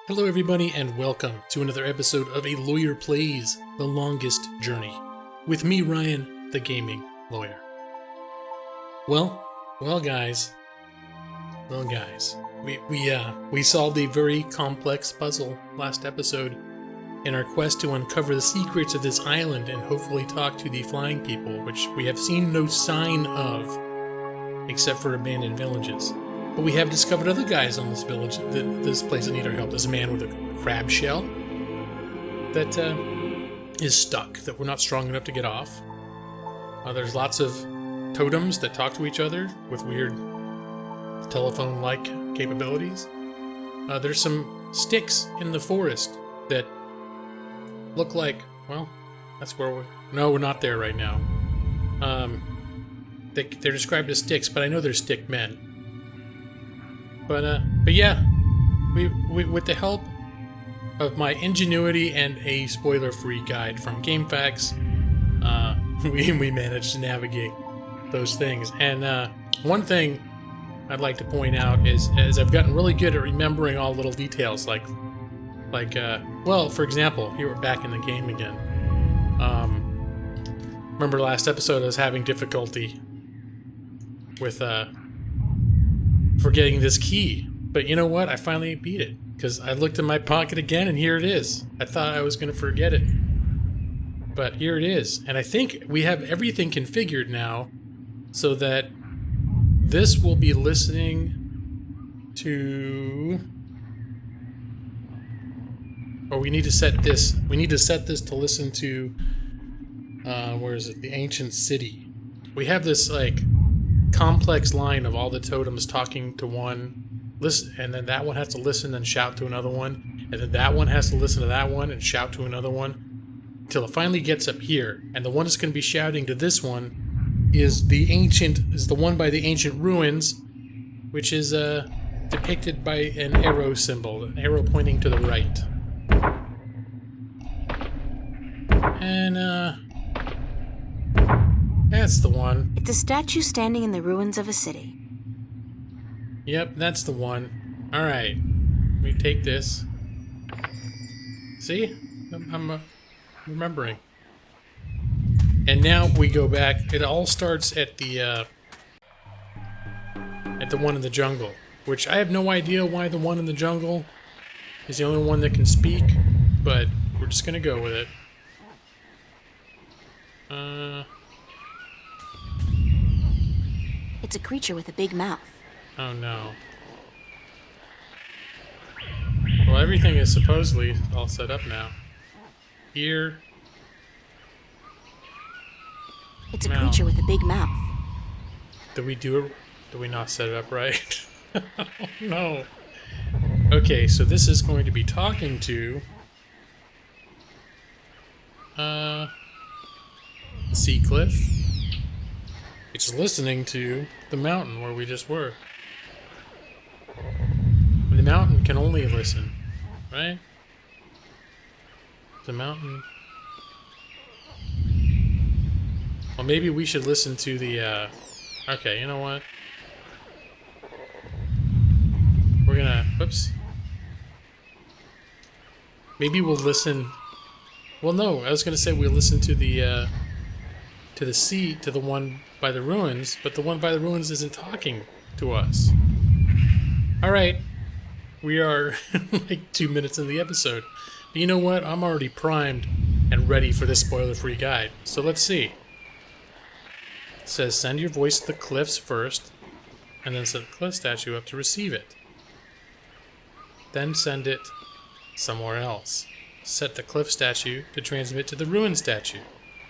Hello everybody and welcome to another episode of A Lawyer Plays The Longest Journey with me, Ryan, the gaming lawyer. Well guys, we solved a very complex puzzle last episode in our quest to uncover the secrets of this island and hopefully talk to the flying people, which we have seen no sign of except for abandoned villages. But we have discovered other guys on this village, this place that need our help. There's a man with a crab shell that is stuck, that we're not strong enough to get off. There's lots of totems that talk to each other with weird telephone-like capabilities. There's some sticks in the forest that look like, well, that's where we're not there right now. They're described as sticks, but I know they're stick men. But yeah, we with the help of my ingenuity and a spoiler-free guide from GameFAQs, we managed to navigate those things. And one thing I'd like to point out is I've gotten really good at remembering all little details, like well, for example, here we're back in the game again. Remember last episode I was having difficulty with forgetting this key, but you know what? I finally beat it because I looked in my pocket again and here it is. I thought I was going to forget it, but here it is. And I think we have everything configured now so that this will be listening to, or we need to set this to listen to where is it? The ancient city. We have this like complex line of all the totems talking to one, listen, and then that one has to listen and shout to another one, and then that one has to listen to that one and shout to another one, until it finally gets up here. And the one that's going to be shouting to this one is the one by the ancient ruins, which is depicted by an arrow symbol, an arrow pointing to the right. And that's the one. It's a statue standing in the ruins of a city. Yep, that's the one. Alright. We take this. See? I'm remembering. And now we go back. It all starts at the one in the jungle. Which I have no idea why the one in the jungle is the only one that can speak. But we're just gonna go with it. It's a creature with a big mouth. Oh no. Well, everything is supposedly all set up now. Here. It's a creature with a big mouth. Did we not set it up right? Oh no. Okay, so this is going to be talking to Sea Cliff. It's listening to the mountain where we just were. The mountain can only listen, right? The mountain... Well, maybe we should listen to the, Okay, you know what? We're gonna... Whoops. Maybe we'll listen... Well, no, I was gonna say we'll listen to the sea, to the one by the ruins, but the one by the ruins isn't talking to us. Alright, we are like 2 minutes in the episode. But you know what? I'm already primed and ready for this spoiler-free guide. So let's see. It says, send your voice to the cliffs first, and then set the cliff statue up to receive it. Then send it somewhere else. Set the cliff statue to transmit to the ruin statue.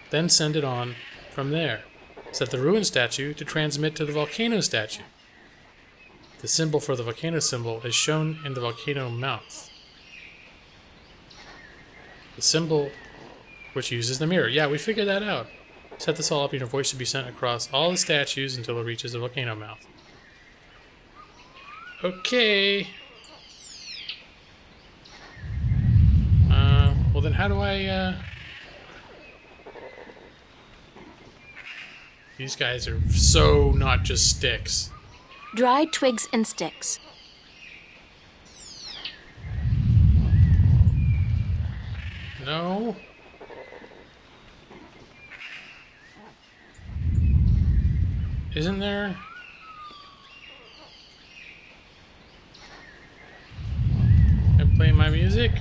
Then send it on from there. Set the ruin statue to transmit to the volcano statue. The symbol for the volcano symbol is shown in the volcano mouth. The symbol which uses the mirror. Yeah, we figured that out. Set this all up and your voice should be sent across all the statues until it reaches the volcano mouth. Okay. Well then how do I, These guys are so not just sticks. Dried twigs and sticks. No. Isn't there? I'm playing my music.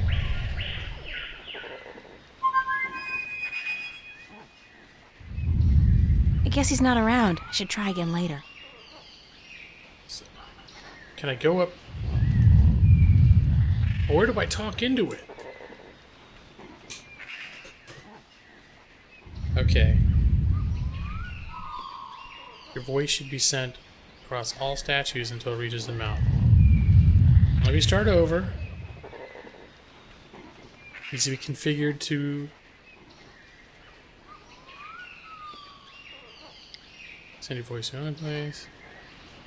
I guess he's not around. I should try again later. Can I go up? Or where do I talk into it? Okay. Your voice should be sent across all statues until it reaches the mouth. Let me start over. Needs to be configured to... Send your voice to another place.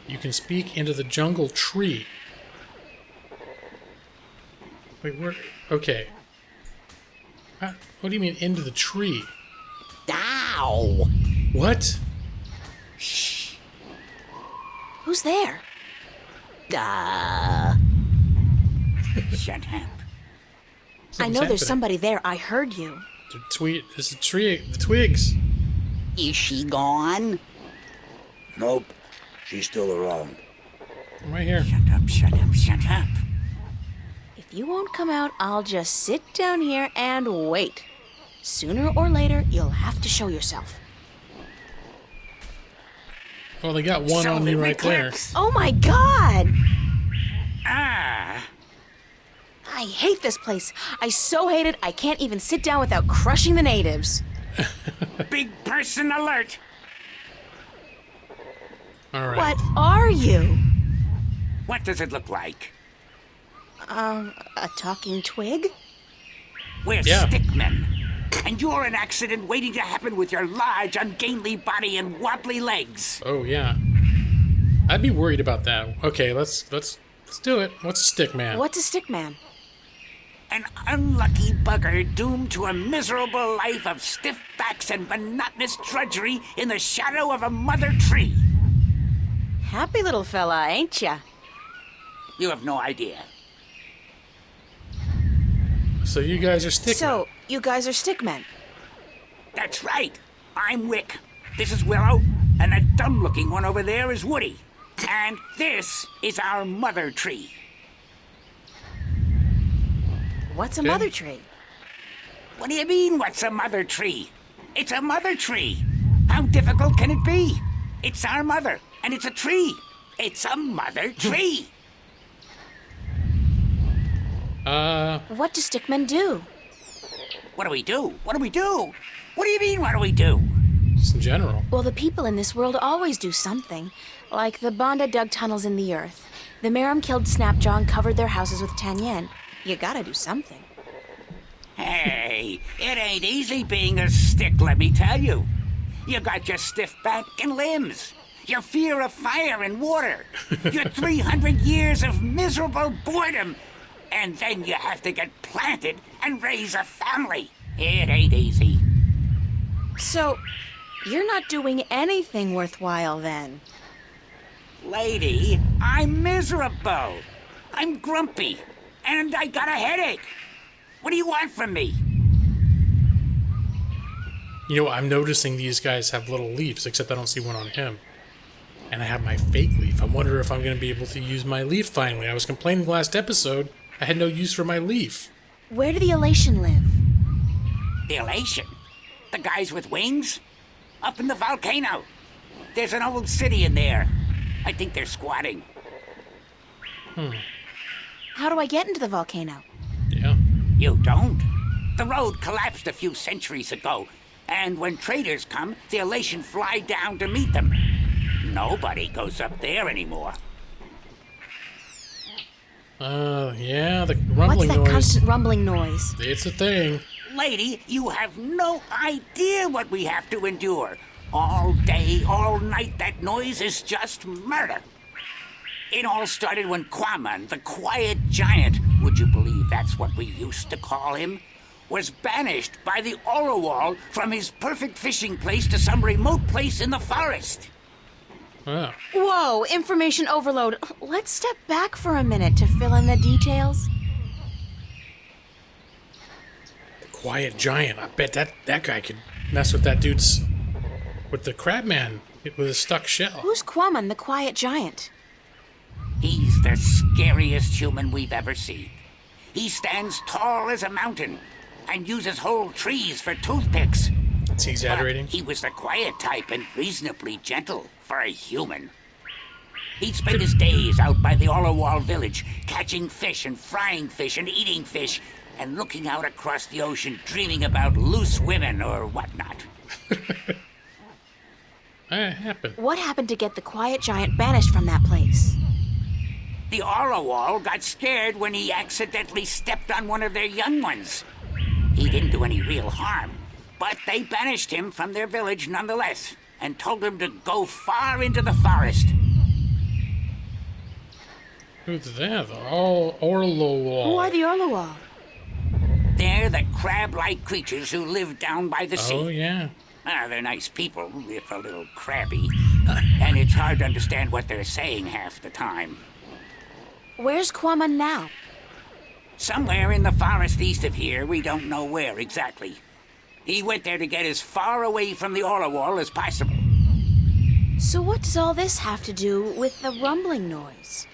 You can speak into the jungle tree. Wait, where? Okay. What do you mean into the tree? Ow! What? Shh. Who's there? Shut up. I know there's somebody there. I heard you. This is the tree. The twigs. Is she gone? Nope. She's still around. I'm right here. Shut up, shut up, shut up. If you won't come out, I'll just sit down here and wait. Sooner or later, you'll have to show yourself. Well, they got one on me right there. Oh my god! Ah! I hate this place. I so hate it, I can't even sit down without crushing the natives. Big person alert! All right. What are you? What does it look like? A talking twig? We're Yeah. stickmen. And you're an accident waiting to happen with your large, ungainly body and wobbly legs. Oh yeah. I'd be worried about that. Okay, let's do it. What's a stick man? What's a stick man? An unlucky bugger doomed to a miserable life of stiff backs and monotonous drudgery in the shadow of a mother tree. Happy little fella, ain't ya? You have no idea. So you guys are stick men. So, you guys are stick men. That's right. I'm Wick. This is Willow. And that dumb-looking one over there is Woody. And this is our mother tree. What's a Okay. mother tree? What do you mean, what's a mother tree? It's a mother tree. How difficult can it be? It's our mother, and it's a tree. It's a mother tree. What do stick men do? What do we do? What do we do? What do you mean, what do we do? Just in general. Well, the people in this world always do something. Like the Banda dug tunnels in the earth. The Meram killed Snapjaw and covered their houses with Tanyen. You gotta do something. Hey, it ain't easy being a stick, let me tell you. You got your stiff back and limbs, your fear of fire and water, your 300 years of miserable boredom, and then you have to get planted and raise a family. It ain't easy. So, you're not doing anything worthwhile then. Lady, I'm miserable. I'm grumpy, and I got a headache. What do you want from me? You know, I'm noticing these guys have little leaves, except I don't see one on him. And I have my fake leaf. I wonder if I'm going to be able to use my leaf finally. I was complaining last episode I had no use for my leaf. Where do the Elation live? The Elation? The guys with wings? Up in the volcano. There's an old city in there. I think they're squatting. How do I get into the volcano? Yeah. You don't? The road collapsed a few centuries ago, and when traders come, the Elation fly down to meet them. Nobody goes up there anymore. Yeah, the What's rumbling that noise. constant rumbling noise? It's a thing. Lady, you have no idea what we have to endure. All day, all night, that noise is just murder. It all started when Kwaman, the quiet giant, would you believe that's what we used to call him, was banished by the Orowal from his perfect fishing place to some remote place in the forest. Oh. Whoa, information overload. Let's step back for a minute to fill in the details. quiet giant. I bet that guy could mess with that dude's... with the crab man with a stuck shell. Who's Quamon, the quiet giant? He's the scariest human we've ever seen. He stands tall as a mountain and uses whole trees for toothpicks. Is he exaggerating? But he was the quiet type and reasonably gentle for a human. He'd spend his days out by the Orlowall village, catching fish and frying fish and eating fish, and looking out across the ocean, dreaming about loose women or whatnot. That happened. What happened to get the quiet giant banished from that place? The Orlowall got scared when he accidentally stepped on one of their young ones. He didn't do any real harm, but they banished him from their village nonetheless, and told him to go far into the forest. Who's that? The Orlowall. Who are the Orlowall? They're the crab-like creatures who live down by the sea. Oh, yeah. They're nice people, if a little crabby. And it's hard to understand what they're saying half the time. Where's Quamon now? Somewhere in the forest east of here, we don't know where exactly. He went there to get as far away from the Orlowall as possible. So what does all this have to do with the rumbling noise?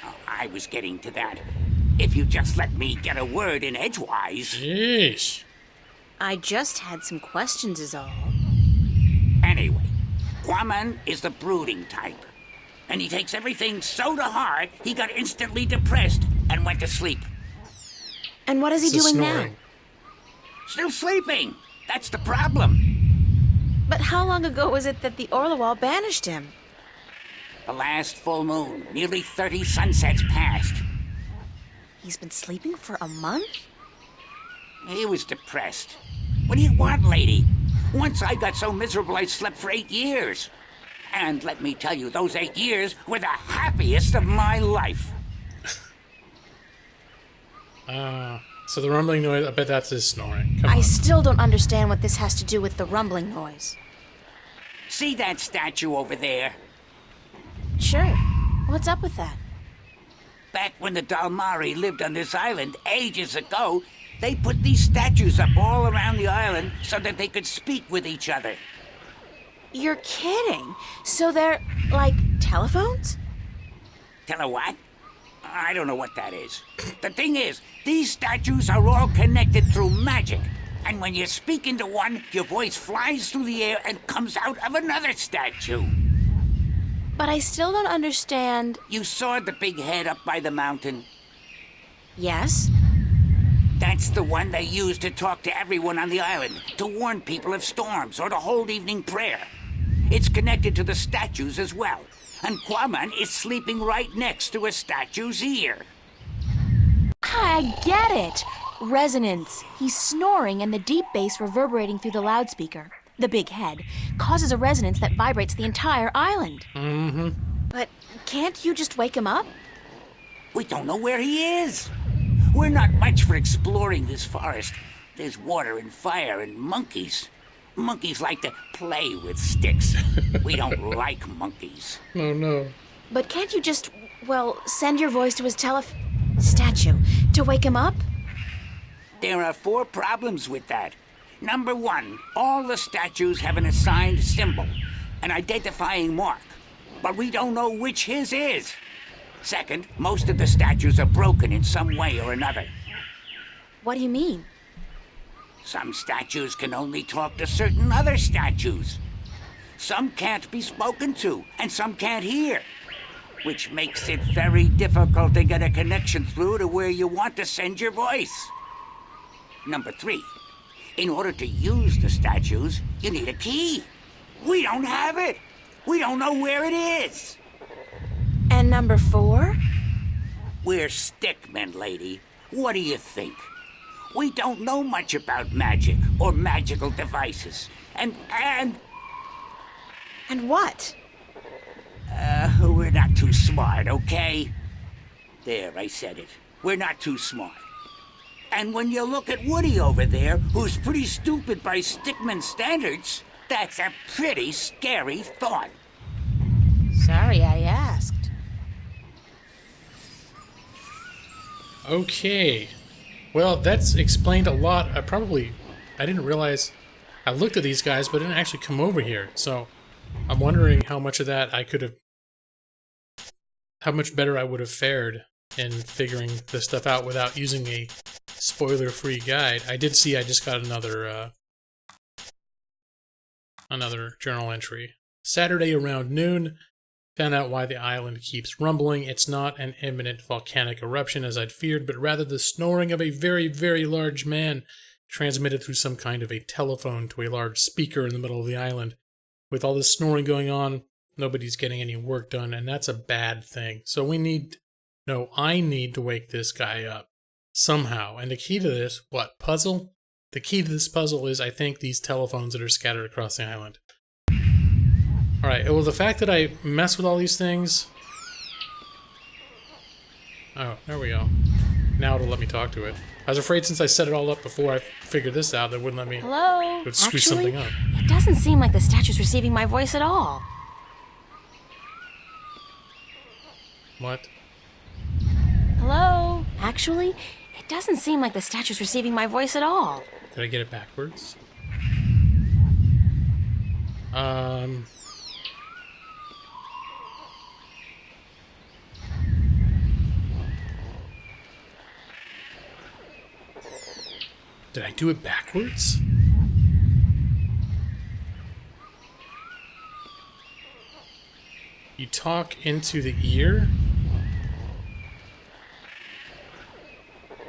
Oh, I was getting to that. If you just let me get a word in edgewise. Yeesh. I just had some questions is all. Anyway, Quamon is the brooding type. And he takes everything so to heart, he got instantly depressed and went to sleep. And what is he It's a doing now? snoring. Still sleeping. That's the problem. But how long ago was it that the Orlowall banished him? The last full moon, nearly 30 sunsets passed. He's been sleeping for a month? He was depressed. What do you want, lady? Once I got so miserable I slept for 8 years. And let me tell you, those 8 years were the happiest of my life. So the rumbling noise, I bet that's his snoring. Come I on. still don't understand what this has to do with the rumbling noise. See that statue over there? Sure. What's up with that? Back when the Dalmari lived on this island ages ago, they put these statues up all around the island so that they could speak with each other. You're kidding. So they're like telephones? Tell her what? I don't know what that is. The thing is, these statues are all connected through magic. And when you speak into one, your voice flies through the air and comes out of another statue. But I still don't understand. You saw the big head up by the mountain? Yes? That's the one they use to talk to everyone on the island, to warn people of storms or to hold evening prayer. It's connected to the statues as well. And Quamon is sleeping right next to a statue's ear. I get it. Resonance. He's snoring and the deep bass reverberating through the loudspeaker, the big head, causes a resonance that vibrates the entire island. Mm-hmm. But can't you just wake him up? We don't know where he is. We're not much for exploring this forest. There's water and fire and monkeys. Monkeys like to play with sticks. We don't like monkeys. Oh, no. But can't you just, well, send your voice to his statue to wake him up? There are 4 problems with that. Number 1, all the statues have an assigned symbol, an identifying mark, but we don't know which his is. Second, most of the statues are broken in some way or another. What do you mean? Some statues can only talk to certain other statues. Some can't be spoken to, and some can't hear, which makes it very difficult to get a connection through to where you want to send your voice. Number 3, in order to use the statues, you need a key. We don't have it. We don't know where it is. And number 4? We're stickmen, lady. What do you think? We don't know much about magic or magical devices. And what? we're not too smart, okay? There, I said it. We're not too smart. And when you look at Woody over there, who's pretty stupid by stickman standards, that's a pretty scary thought. Sorry I asked. Okay. Well, that's explained a lot. I didn't realize, I looked at these guys, but didn't actually come over here. So I'm wondering how much of that how much better I would have fared in figuring this stuff out without using a spoiler-free guide. I did see I just got another journal entry. Saturday around noon, found out why the island keeps rumbling. It's not an imminent volcanic eruption as I'd feared, but rather the snoring of a very, very large man transmitted through some kind of a telephone to a large speaker in the middle of the island. With all this snoring going on, nobody's getting any work done, and that's a bad thing. So I need to wake this guy up somehow. And the key to this, puzzle? The key to this puzzle is, I think, these telephones that are scattered across the island. Alright, well, the fact that I mess with all these things... Oh, there we go. Now it'll let me talk to it. I was afraid since I set it all up before I figured this out, that it wouldn't let me... Hello? It would screw something up. It doesn't seem like the statue's receiving my voice at all. What? Hello? Actually, it doesn't seem like the statue's receiving my voice at all. Did I get it backwards? Did I do it backwards? You talk into the ear?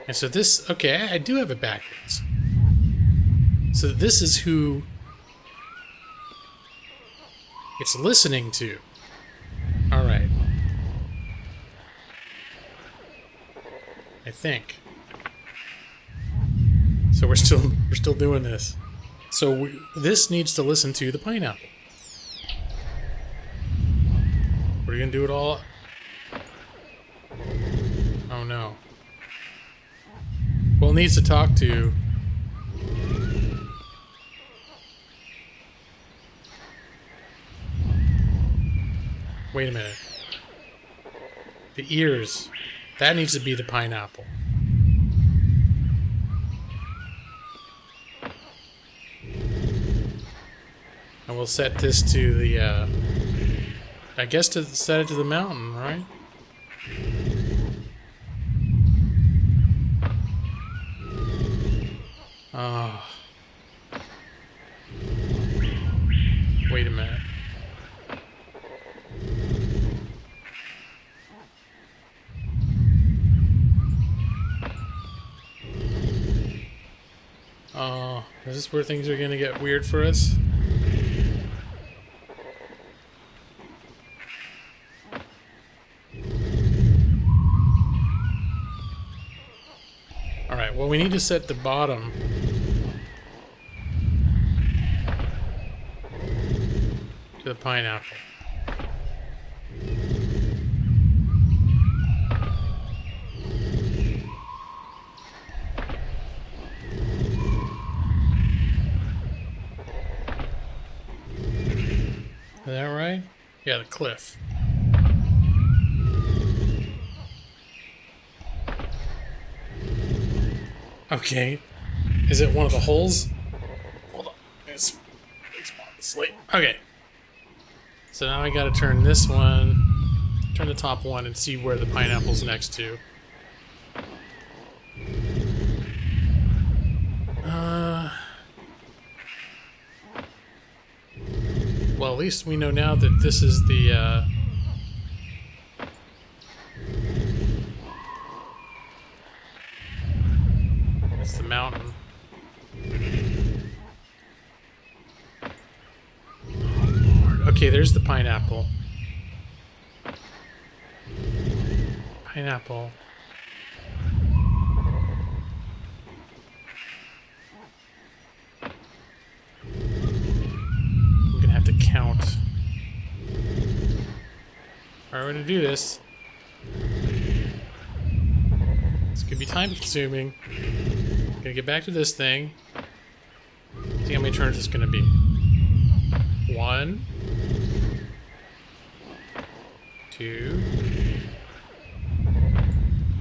And so this... Okay, I do have it backwards. So this is who it's listening to. Alright. I think. So we're still doing this. So this needs to listen to the pineapple. We're gonna do it all. Oh no. Well, it needs to talk to. Wait a minute. The ears. That needs to be the pineapple. And we'll set this to the, I guess to set it to the mountain, right? Oh. Wait a minute. Oh, is this where things are gonna get weird for us? Alright, well, we need to set the bottom to the pineapple. Is that right? Yeah, the cliff. Okay. Is it one of the holes? Hold on. It's sleep. Okay. So now I gotta turn this one, turn the top one, and see where the pineapple's next to. Well, at least we know now that this is the, it's the mountain. Oh, Lord. Okay, there's the pineapple. Pineapple. Have to count. Alright, we're gonna do this. It's gonna be time consuming. Gonna get back to this thing. See how many turns it's gonna be. 1, 2,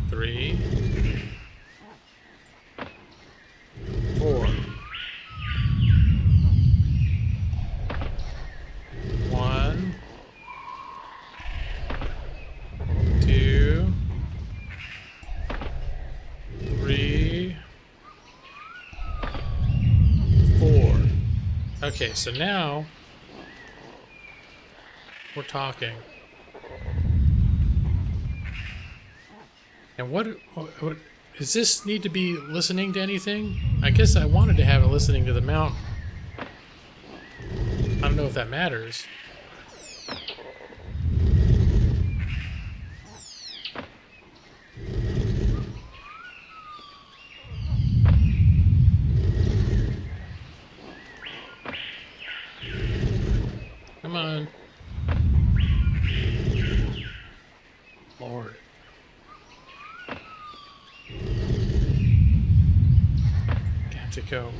3, Okay, so now we're talking. And what does this need to be listening to anything? I guess I wanted to have it listening to the mountain. I don't know if that matters. Come on. Lord. Got to go.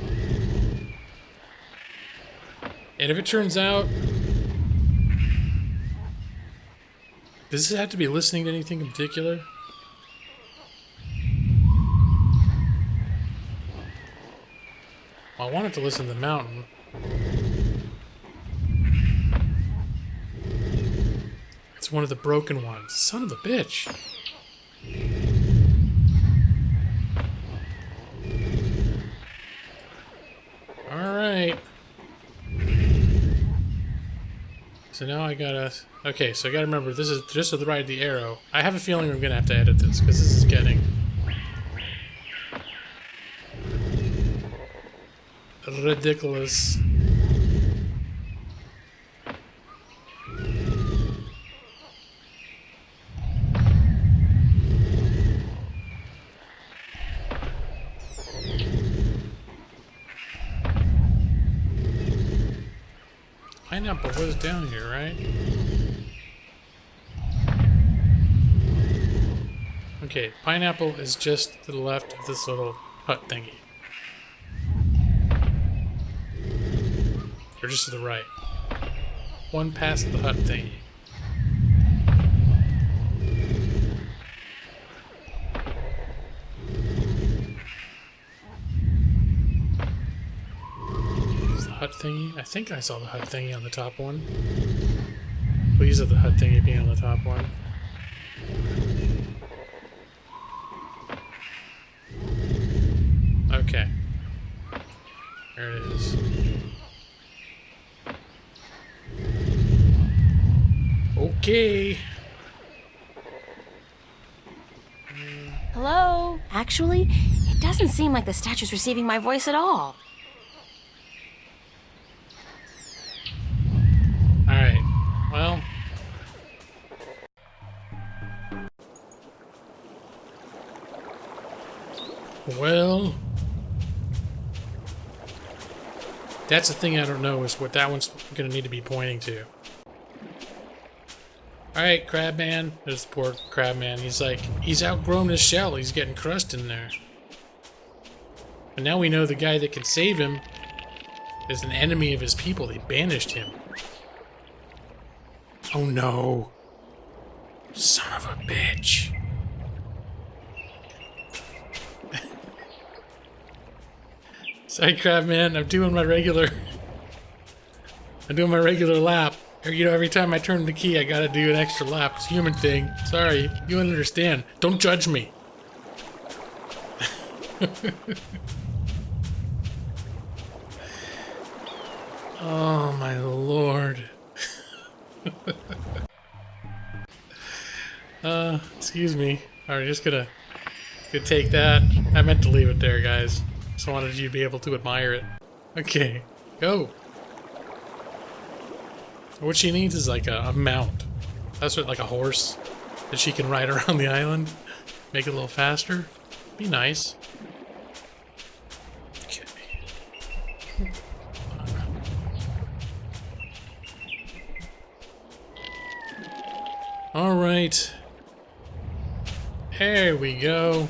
And if it turns out... Does this have to be listening to anything in particular? Well, I want it to listen to the mountain. It's one of the broken ones. Son of a bitch. Alright. So now I gotta... Okay, so I gotta remember, this is just to the right of the arrow. I have a feeling I'm gonna have to edit this, because this is getting... ridiculous. Pineapple was down here, right? Okay, pineapple is just to the left of this little hut thingy. Or just to the right. One past the hut thingy. Hut thingy? I think I saw the hut thingy on the top one. Please have the hut thingy being on the top one. Okay. There it is. Okay. Hello? Actually, it doesn't seem like the statue's receiving my voice at all. Alright. Well. Well. That's the thing I don't know is what that one's going to need to be pointing to. Alright, Crabman. There's the poor Crabman. He's like, he's outgrown his shell. He's getting crushed in there. And now we know the guy that can save him is an enemy of his people. They banished him. Oh no. Son of a bitch. Sorry, Crabman. I'm doing my regular lap. You know, every time I turn the key, I gotta do an extra lap. It's a human thing. Sorry, you wouldn't understand. Don't judge me. Oh, my lord. Excuse me. Alright, just gonna take that. I meant to leave it there, guys. Just wanted you to be able to admire it. Okay, go. What she needs is like a mount. That's what, like a horse that she can ride around the island. Make it a little faster. Be nice. Okay. Alright. There we go.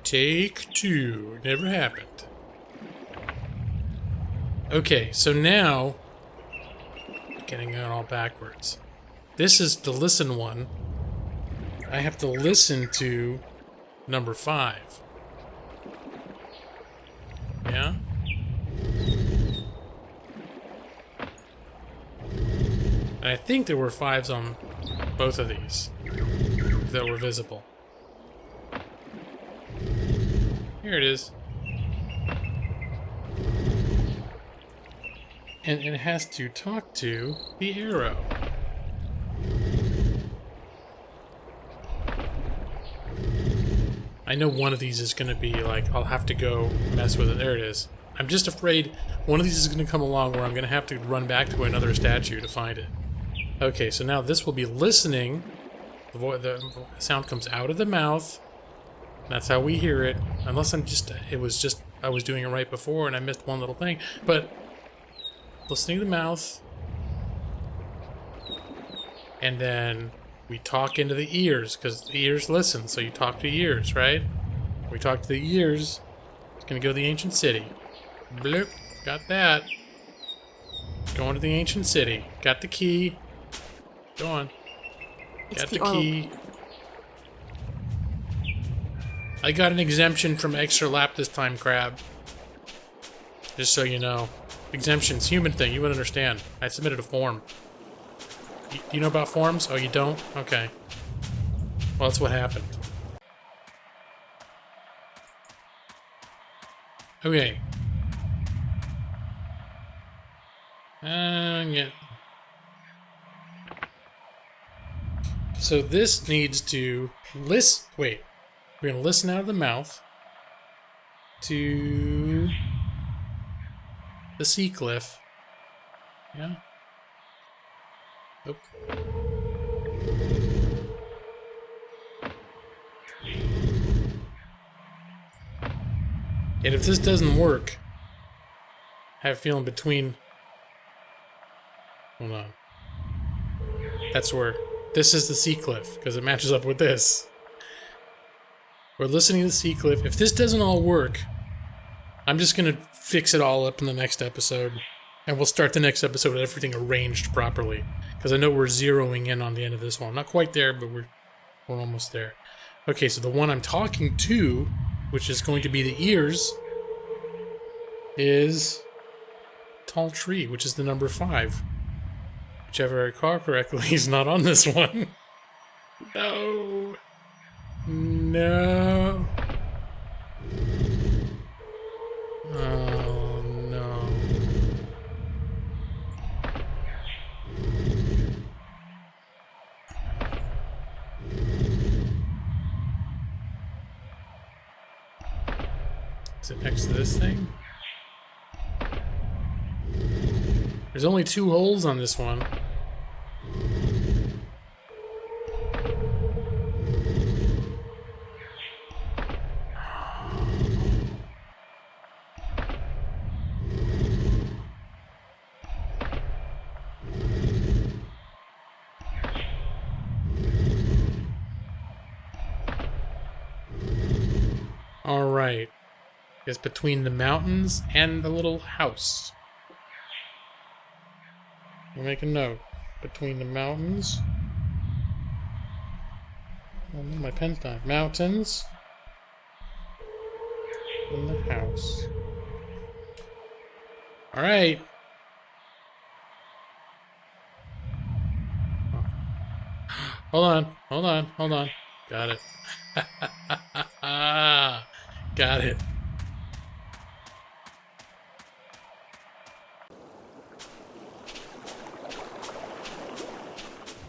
Take two. Never happened. Okay, so now... Getting it all backwards. This is the listen one. I have to listen to number 5. Yeah? And I think there were 5s on both of these that were visible. Here it is. And it has to talk to the arrow. I know one of these is going to be like, I'll have to go mess with it. There it is. I'm just afraid one of these is going to come along where I'm going to have to run back to another statue to find it. Okay, so now this will be listening. The sound comes out of the mouth. That's how we hear it. Unless I was doing it right before and I missed one little thing. But listening to the mouth. And then we talk into the ears, because the ears listen, so you talk to ears, right? We talk to the ears. It's gonna go to the ancient city. Bloop. Got that. Going to the ancient city. Got the key. Go on. Got the key. I got an exemption from extra lap this time, Crab. Just so you know. Exemptions, human thing, you would understand. I submitted a form. You know about forms? Oh, you don't? Okay. Well, that's what happened. Okay. Yeah. So this needs to listen. Wait. We're going to listen out of the mouth to the sea cliff. Yeah. Nope. And if this doesn't work, I have a feeling between... Hold on. That's where... This is the sea cliff, because it matches up with this. We're listening to the sea cliff. If this doesn't all work, I'm just going to fix it all up in the next episode. And we'll start the next episode with everything arranged properly. Because I know we're zeroing in on the end of this one. Not quite there, but we're almost there. Okay, so the one I'm talking to, which is going to be the ears, is Tall Tree, which is the number 5. Whichever I recall correctly, he's not on this one. No. No. Oh, no. Is it next to this thing? There's only 2 holes on this one. Alright. It's between the mountains and the little house. I'll make a note. Between the mountains. Oh, my pen's dying. Mountains. And the house. Alright. Hold on. Hold on. Hold on. Got it. Got it.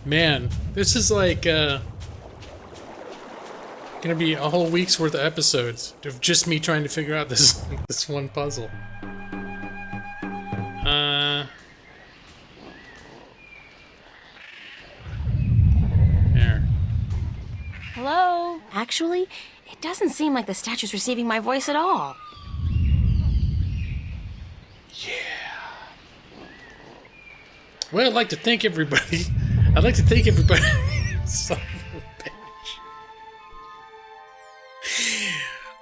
Man, this is like gonna be a whole week's worth of episodes of just me trying to figure out this this one puzzle. There. Hello? Actually, it doesn't seem like the statue's receiving my voice at all. Yeah. Well, I'd like to thank everybody. I'd like to thank everybody. Son of a bitch.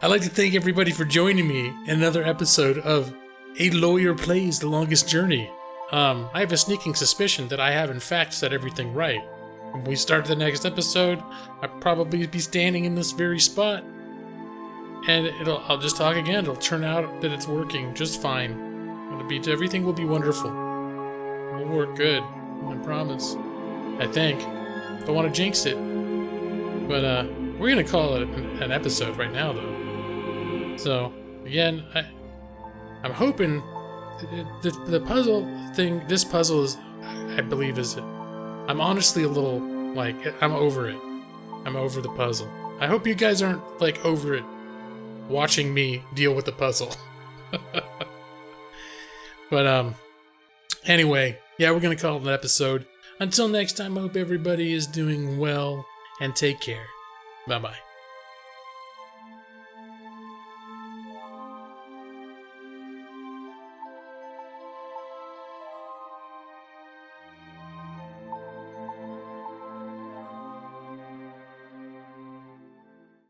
I'd like to thank everybody for joining me in another episode of A Lawyer Plays The Longest Journey. I have a sneaking suspicion that I have in fact said everything right. When we start the next episode, I'll probably be standing in this very spot. And I'll just talk again. It'll turn out that it's working just fine. Everything will be wonderful. It'll work good. I promise. I think. Don't want to jinx it. But we're gonna call it an episode right now, though. So again, I'm hoping the puzzle thing. This puzzle is, I believe, is. I'm honestly a little like I'm over it. I'm over the puzzle. I hope you guys aren't like over it, watching me deal with the puzzle. But anyway, yeah, we're gonna call it an episode. Until next time, I hope everybody is doing well and take care. Bye bye.